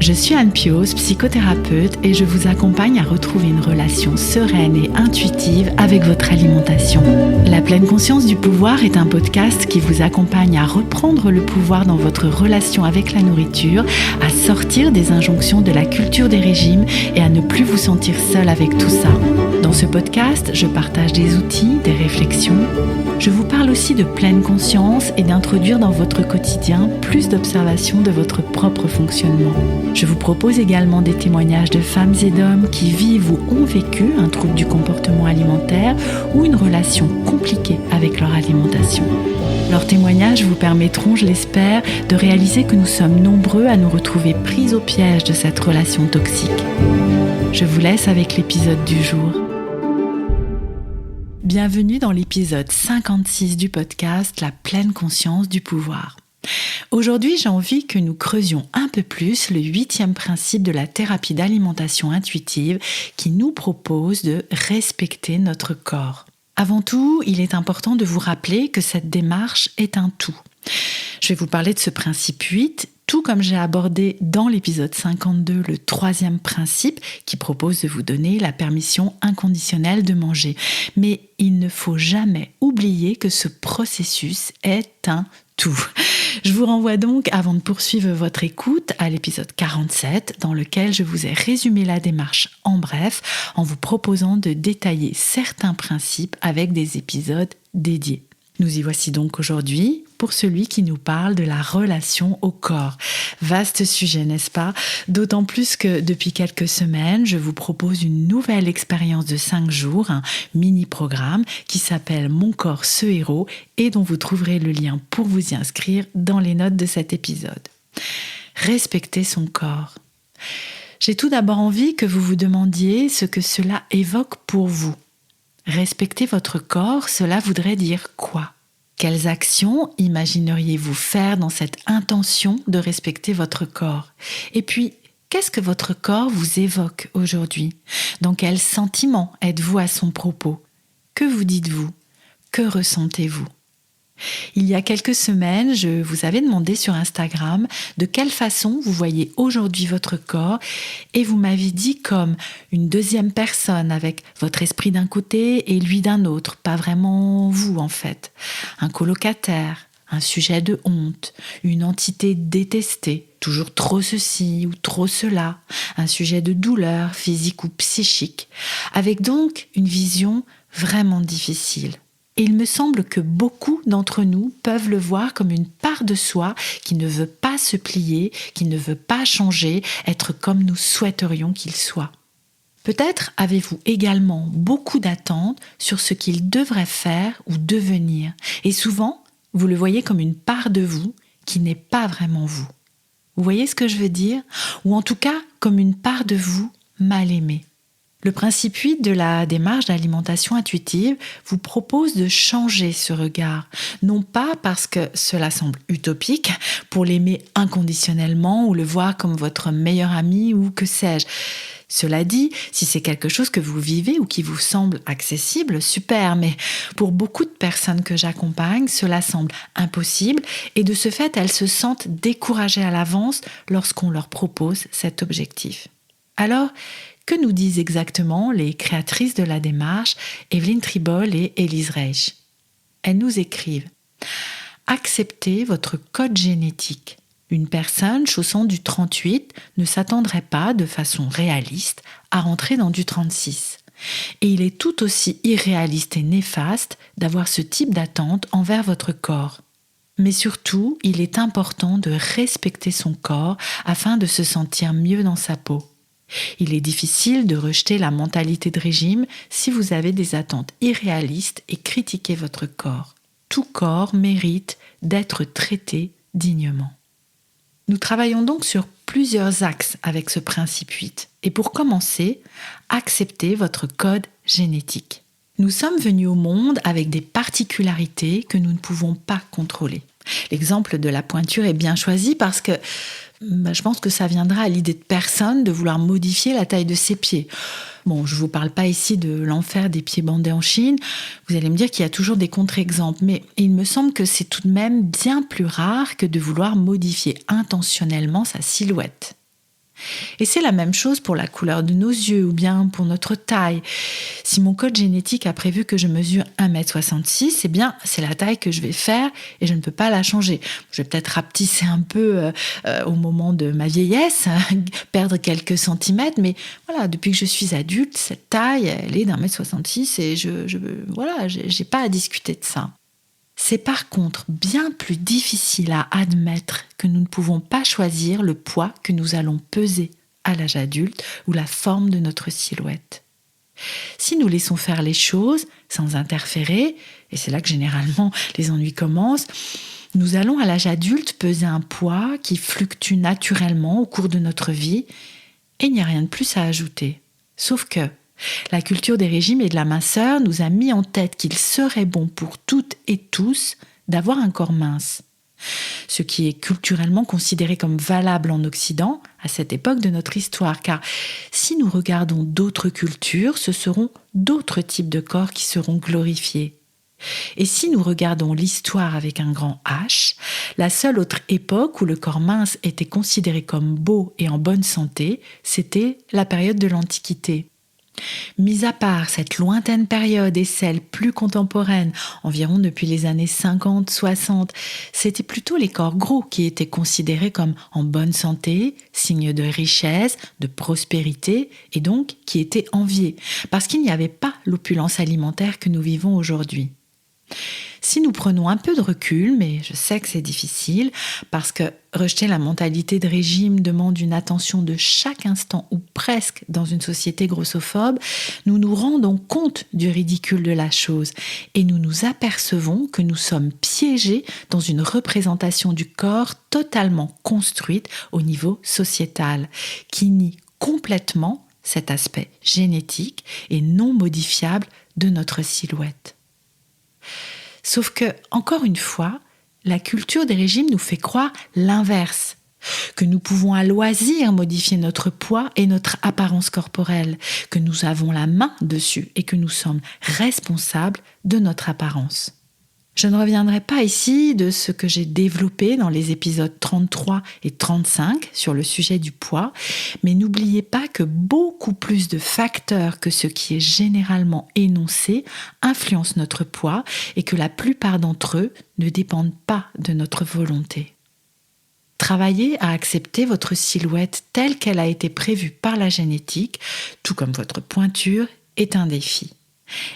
Je suis Anne Pioz, psychothérapeute et je vous accompagne à retrouver une relation sereine et intuitive avec votre alimentation. La pleine conscience du pouvoir est un podcast qui vous accompagne à reprendre le pouvoir dans votre relation avec la nourriture, à sortir des injonctions de la culture des régimes et à ne plus vous sentir seul avec tout ça. Dans ce podcast, je partage des outils, des réflexions. Je vous parle aussi de pleine conscience et d'introduire dans votre quotidien plus d'observation de votre propre fonctionnement. Je vous propose également des témoignages de femmes et d'hommes qui vivent ou ont vécu un trouble du comportement alimentaire ou une relation compliquée avec leur alimentation. Leurs témoignages vous permettront, je l'espère, de réaliser que nous sommes nombreux à nous retrouver pris au piège de cette relation toxique. Je vous laisse avec l'épisode du jour. Bienvenue dans l'épisode 56 du podcast La pleine conscience du pouvoir. Aujourd'hui, j'ai envie que nous creusions un peu plus le 8e principe de la thérapie d'alimentation intuitive qui nous propose de respecter notre corps. Avant tout, il est important de vous rappeler que cette démarche est un tout. Je vais vous parler de ce principe 8, tout comme j'ai abordé dans l'épisode 52 le 3e principe qui propose de vous donner la permission inconditionnelle de manger. Mais il ne faut jamais oublier que ce processus est un tout. Je vous renvoie donc, avant de poursuivre votre écoute, à l'épisode 47, dans lequel je vous ai résumé la démarche en bref, en vous proposant de détailler certains principes avec des épisodes dédiés. Nous y voici donc aujourd'hui pour celui qui nous parle de la relation au corps. Vaste sujet, n'est-ce pas ? D'autant plus que depuis quelques semaines, je vous propose une nouvelle expérience de 5 jours, un mini-programme qui s'appelle Mon corps, ce héros et dont vous trouverez le lien pour vous y inscrire dans les notes de cet épisode. Respecter son corps. J'ai tout d'abord envie que vous vous demandiez ce que cela évoque pour vous. Respecter votre corps, cela voudrait dire quoi ? Quelles actions imagineriez-vous faire dans cette intention de respecter votre corps ? Et puis, qu'est-ce que votre corps vous évoque aujourd'hui ? Dans quel sentiment êtes-vous à son propos ? Que vous dites-vous ? Que ressentez-vous ? Il y a quelques semaines, je vous avais demandé sur Instagram de quelle façon vous voyez aujourd'hui votre corps et vous m'avez dit comme une deuxième personne avec votre esprit d'un côté et lui d'un autre, pas vraiment vous en fait. Un colocataire, un sujet de honte, une entité détestée, toujours trop ceci ou trop cela, un sujet de douleur physique ou psychique, avec donc une vision vraiment difficile. Et il me semble que beaucoup d'entre nous peuvent le voir comme une part de soi qui ne veut pas se plier, qui ne veut pas changer, être comme nous souhaiterions qu'il soit. Peut-être avez-vous également beaucoup d'attentes sur ce qu'il devrait faire ou devenir. Et souvent, vous le voyez comme une part de vous qui n'est pas vraiment vous. Vous voyez ce que je veux dire ? Ou en tout cas, comme une part de vous mal aimée. Le principe 8 de la démarche d'alimentation intuitive vous propose de changer ce regard, non pas parce que cela semble utopique, pour l'aimer inconditionnellement ou le voir comme votre meilleur ami ou que sais-je. Cela dit, si c'est quelque chose que vous vivez ou qui vous semble accessible, super, mais pour beaucoup de personnes que j'accompagne, cela semble impossible et de ce fait, elles se sentent découragées à l'avance lorsqu'on leur propose cet objectif. Alors, que nous disent exactement les créatrices de la démarche, Evelyne Tribol et Élise Reich ? Elles nous écrivent « Acceptez votre code génétique. Une personne chaussant du 38 ne s'attendrait pas de façon réaliste à rentrer dans du 36. Et il est tout aussi irréaliste et néfaste d'avoir ce type d'attente envers votre corps. Mais surtout, il est important de respecter son corps afin de se sentir mieux dans sa peau. Il est difficile de rejeter la mentalité de régime si vous avez des attentes irréalistes et critiquez votre corps. Tout corps mérite d'être traité dignement. Nous travaillons donc sur plusieurs axes avec ce principe 8. Et pour commencer, acceptez votre code génétique. Nous sommes venus au monde avec des particularités que nous ne pouvons pas contrôler. L'exemple de la pointure est bien choisi parce que je pense que ça viendra à l'idée de personne de vouloir modifier la taille de ses pieds. Bon, je ne vous parle pas ici de l'enfer des pieds bandés en Chine. Vous allez me dire qu'il y a toujours des contre-exemples, mais il me semble que c'est tout de même bien plus rare que de vouloir modifier intentionnellement sa silhouette. Et c'est la même chose pour la couleur de nos yeux ou bien pour notre taille. Si mon code génétique a prévu que je mesure 1,66 m, eh bien, c'est la taille que je vais faire et je ne peux pas la changer. Je vais peut-être rapetisser un peu au moment de ma vieillesse, perdre quelques centimètres, mais voilà, depuis que je suis adulte, cette taille, elle est d'1,66 m et j'ai pas à discuter de ça. C'est par contre bien plus difficile à admettre que nous ne pouvons pas choisir le poids que nous allons peser à l'âge adulte ou la forme de notre silhouette. Si nous laissons faire les choses sans interférer, et c'est là que généralement les ennuis commencent, nous allons à l'âge adulte peser un poids qui fluctue naturellement au cours de notre vie et il n'y a rien de plus à ajouter. Sauf que la culture des régimes et de la minceur nous a mis en tête qu'il serait bon pour toutes et tous d'avoir un corps mince. Ce qui est culturellement considéré comme valable en Occident à cette époque de notre histoire, car si nous regardons d'autres cultures, ce seront d'autres types de corps qui seront glorifiés. Et si nous regardons l'histoire avec un grand H, la seule autre époque où le corps mince était considéré comme beau et en bonne santé, c'était la période de l'Antiquité. Mis à part cette lointaine période et celle plus contemporaine, environ depuis les années 50-60, c'était plutôt les corps gros qui étaient considérés comme en bonne santé, signe de richesse, de prospérité et donc qui étaient enviés, parce qu'il n'y avait pas l'opulence alimentaire que nous vivons aujourd'hui. Si nous prenons un peu de recul, mais je sais que c'est difficile, parce que rejeter la mentalité de régime demande une attention de chaque instant ou presque dans une société grossophobe, nous nous rendons compte du ridicule de la chose et nous nous apercevons que nous sommes piégés dans une représentation du corps totalement construite au niveau sociétal, qui nie complètement cet aspect génétique et non modifiable de notre silhouette. Sauf que, encore une fois, la culture des régimes nous fait croire l'inverse, que nous pouvons à loisir modifier notre poids et notre apparence corporelle, que nous avons la main dessus et que nous sommes responsables de notre apparence. Je ne reviendrai pas ici de ce que j'ai développé dans les épisodes 33 et 35 sur le sujet du poids, mais n'oubliez pas que beaucoup plus de facteurs que ce qui est généralement énoncé influencent notre poids et que la plupart d'entre eux ne dépendent pas de notre volonté. Travaillez à accepter votre silhouette telle qu'elle a été prévue par la génétique, tout comme votre pointure, est un défi.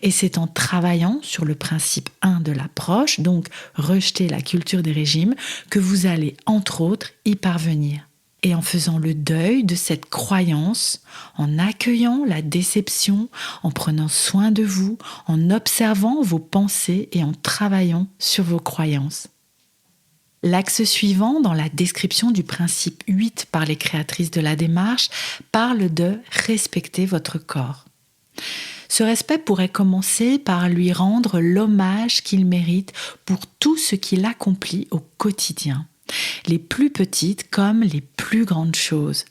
Et c'est en travaillant sur le principe 1 de l'approche, donc rejeter la culture des régimes, que vous allez, entre autres, y parvenir. Et en faisant le deuil de cette croyance, en accueillant la déception, en prenant soin de vous, en observant vos pensées et en travaillant sur vos croyances. L'axe suivant, dans la description du principe 8 par les créatrices de la démarche, parle de respecter votre corps. Ce respect pourrait commencer par lui rendre l'hommage qu'il mérite pour tout ce qu'il accomplit au quotidien, les plus petites comme les plus grandes choses.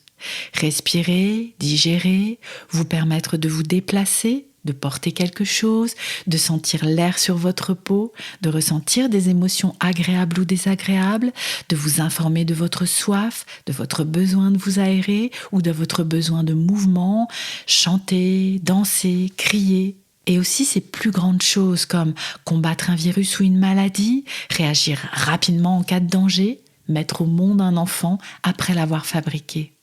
Respirer, digérer, vous permettre de vous déplacer, de porter quelque chose, de sentir l'air sur votre peau, de ressentir des émotions agréables ou désagréables, de vous informer de votre soif, de votre besoin de vous aérer ou de votre besoin de mouvement, chanter, danser, crier. Et aussi ces plus grandes choses comme combattre un virus ou une maladie, réagir rapidement en cas de danger, mettre au monde un enfant après l'avoir fabriqué.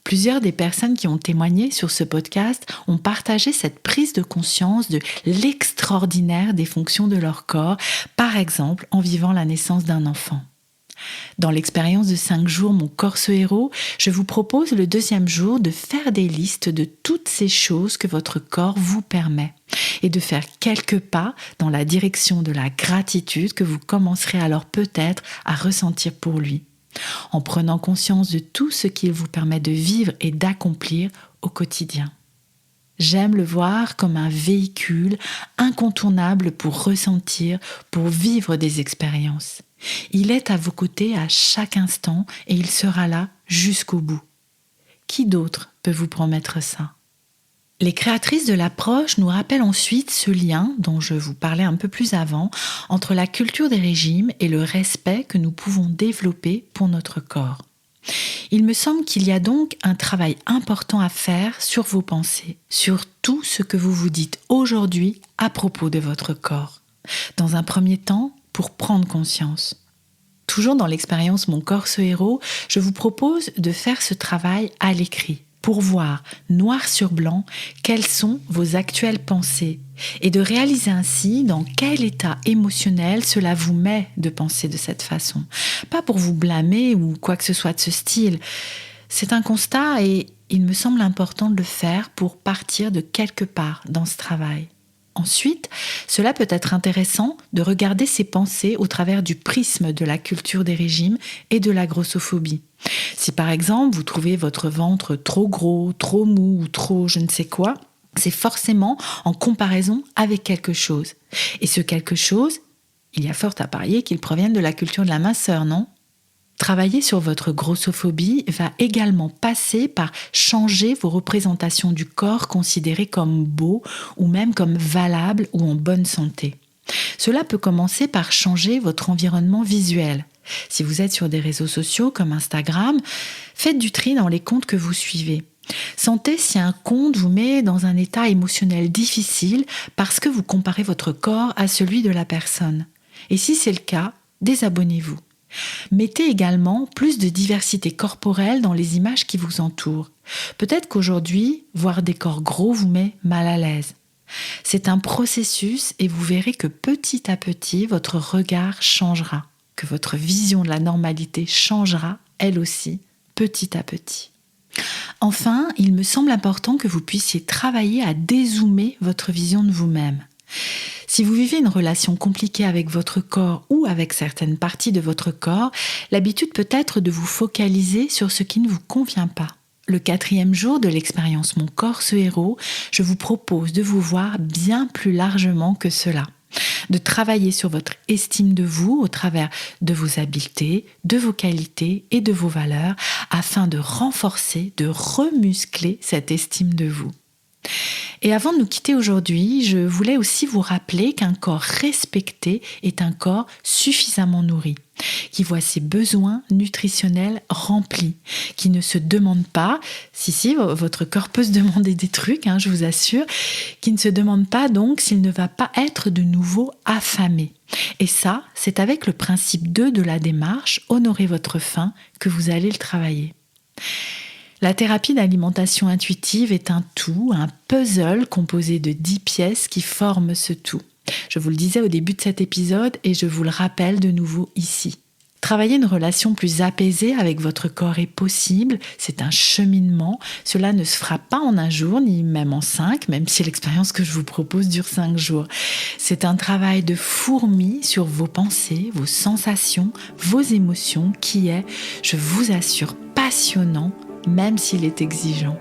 Plusieurs des personnes qui ont témoigné sur ce podcast ont partagé cette prise de conscience de l'extraordinaire des fonctions de leur corps, par exemple en vivant la naissance d'un enfant. Dans l'expérience de 5 jours Mon corps ce héros, je vous propose le 2e jour de faire des listes de toutes ces choses que votre corps vous permet et de faire quelques pas dans la direction de la gratitude que vous commencerez alors peut-être à ressentir pour lui, en prenant conscience de tout ce qu'il vous permet de vivre et d'accomplir au quotidien. J'aime le voir comme un véhicule incontournable pour ressentir, pour vivre des expériences. Il est à vos côtés à chaque instant et il sera là jusqu'au bout. Qui d'autre peut vous promettre ça ? Les créatrices de l'approche nous rappellent ensuite ce lien, dont je vous parlais un peu plus avant, entre la culture des régimes et le respect que nous pouvons développer pour notre corps. Il me semble qu'il y a donc un travail important à faire sur vos pensées, sur tout ce que vous vous dites aujourd'hui à propos de votre corps. Dans un premier temps, pour prendre conscience. Toujours dans l'expérience Mon corps ce héros, je vous propose de faire ce travail à l'écrit pour voir noir sur blanc quelles sont vos actuelles pensées et de réaliser ainsi dans quel état émotionnel cela vous met de penser de cette façon. Pas pour vous blâmer ou quoi que ce soit de ce style. C'est un constat et il me semble important de le faire pour partir de quelque part dans ce travail. Ensuite, cela peut être intéressant de regarder ces pensées au travers du prisme de la culture des régimes et de la grossophobie. Si par exemple vous trouvez votre ventre trop gros, trop mou ou trop je ne sais quoi, c'est forcément en comparaison avec quelque chose. Et ce quelque chose, il y a fort à parier qu'il provienne de la culture de la minceur, non ? Travailler sur votre grossophobie va également passer par changer vos représentations du corps considérées comme beau ou même comme valable ou en bonne santé. Cela peut commencer par changer votre environnement visuel. Si vous êtes sur des réseaux sociaux comme Instagram, faites du tri dans les comptes que vous suivez. Sentez si un compte vous met dans un état émotionnel difficile parce que vous comparez votre corps à celui de la personne. Et si c'est le cas, désabonnez-vous. Mettez également plus de diversité corporelle dans les images qui vous entourent. Peut-être qu'aujourd'hui, voir des corps gros vous met mal à l'aise. C'est un processus et vous verrez que petit à petit, votre regard changera, que votre vision de la normalité changera, elle aussi, petit à petit. Enfin, il me semble important que vous puissiez travailler à dézoomer votre vision de vous-même. Si vous vivez une relation compliquée avec votre corps ou avec certaines parties de votre corps, l'habitude peut être de vous focaliser sur ce qui ne vous convient pas. Le 4e jour de l'expérience Mon corps ce héros, je vous propose de vous voir bien plus largement que cela. De travailler sur votre estime de vous au travers de vos habiletés, de vos qualités et de vos valeurs afin de renforcer, de remuscler cette estime de vous. Et avant de nous quitter aujourd'hui, je voulais aussi vous rappeler qu'un corps respecté est un corps suffisamment nourri, qui voit ses besoins nutritionnels remplis, qui ne se demande pas, si, votre corps peut se demander des trucs, je vous assure, qui ne se demande pas donc s'il ne va pas être de nouveau affamé. Et ça, c'est avec le principe 2 de la démarche « Honorez votre faim » que vous allez le travailler. La thérapie d'alimentation intuitive est un tout, un puzzle composé de 10 pièces qui forment ce tout. Je vous le disais au début de cet épisode et je vous le rappelle de nouveau ici. Travailler une relation plus apaisée avec votre corps est possible, c'est un cheminement. Cela ne se fera pas en un jour, ni même en 5, même si l'expérience que je vous propose dure 5 jours. C'est un travail de fourmi sur vos pensées, vos sensations, vos émotions qui est, je vous assure, passionnant, même s'il est exigeant.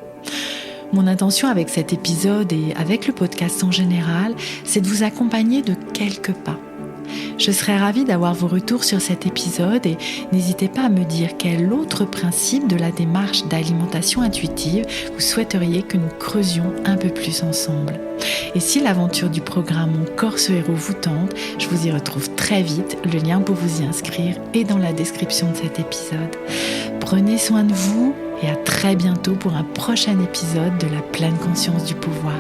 Mon intention avec cet épisode et avec le podcast en général, c'est de vous accompagner de quelques pas. Je serais ravie d'avoir vos retours sur cet épisode et n'hésitez pas à me dire quel autre principe de la démarche d'alimentation intuitive vous souhaiteriez que nous creusions un peu plus ensemble. Et si l'aventure du programme Mon corps ce héros vous tente, je vous y retrouve très vite. Le lien pour vous y inscrire est dans la description de cet épisode. Prenez soin de vous et à très bientôt pour un prochain épisode de la pleine conscience du pouvoir.